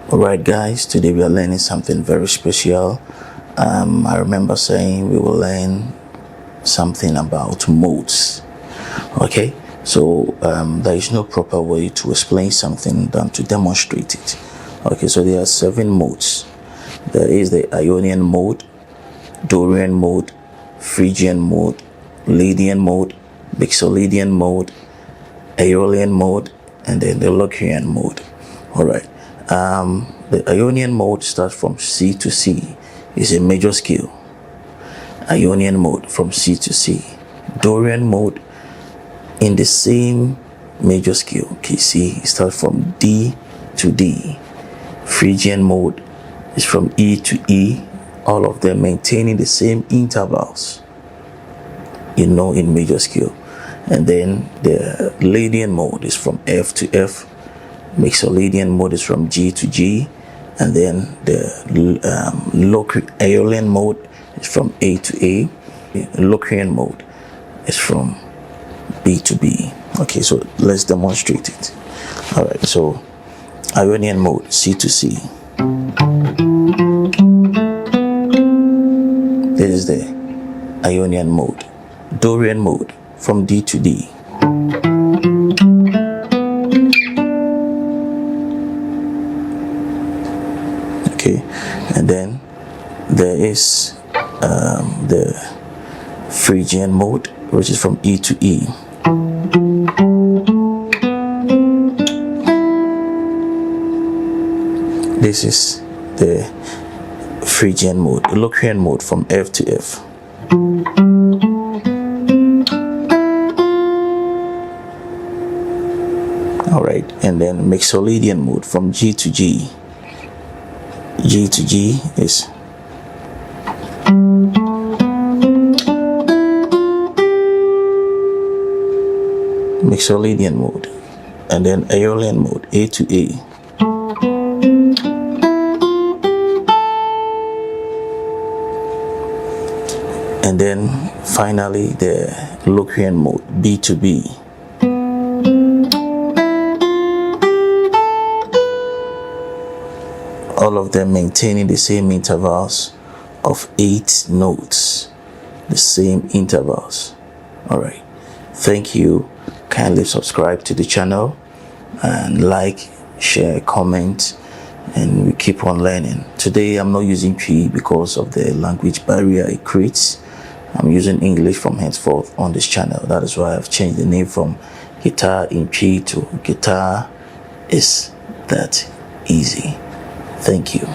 Alright guys, today we are learning something very special. I remember saying we will learn something about modes. Okay, so there is no proper way to explain something than to demonstrate it. Okay, so there are 7 modes. There is the Ionian mode, Dorian mode, Phrygian mode, Lydian mode, Mixo Lydian mode, Aeolian mode, and then the Locrian mode. Alright. The Ionian mode starts from C to C. It's a major scale. Ionian mode from C to C. Dorian mode in the same major scale. Okay, C starts from D to D. Phrygian mode is from E to E. All of them maintaining the same intervals, in major scale. And then the Lydian mode is from F to F. Mixo Lydian mode is from G to G, and then the Aeolian mode is from A to A. The Locrian mode is from B to B. Okay, so let's demonstrate it. All right, so Ionian mode, C to C. This is the Ionian mode. Dorian mode from D to D. Okay, and then there is the Phrygian mode, which is from E to E. This is the Phrygian mode, the Locrian mode from F to F. Alright, and then Mixo Lydian mode from G to G. G to G is Mixo Lydian mode, and then Aeolian mode, A to A. And then finally the Locrian mode, B to B. All of them maintaining the same intervals of 8 notes, the same intervals. Alright, thank you. Kindly subscribe to the channel and like, share, comment, and we keep on learning. Today I'm not using P because of the language barrier it creates. I'm using English from henceforth on this channel. That is why I've changed the name from Guitar in P to Guitar is that easy. Thank you.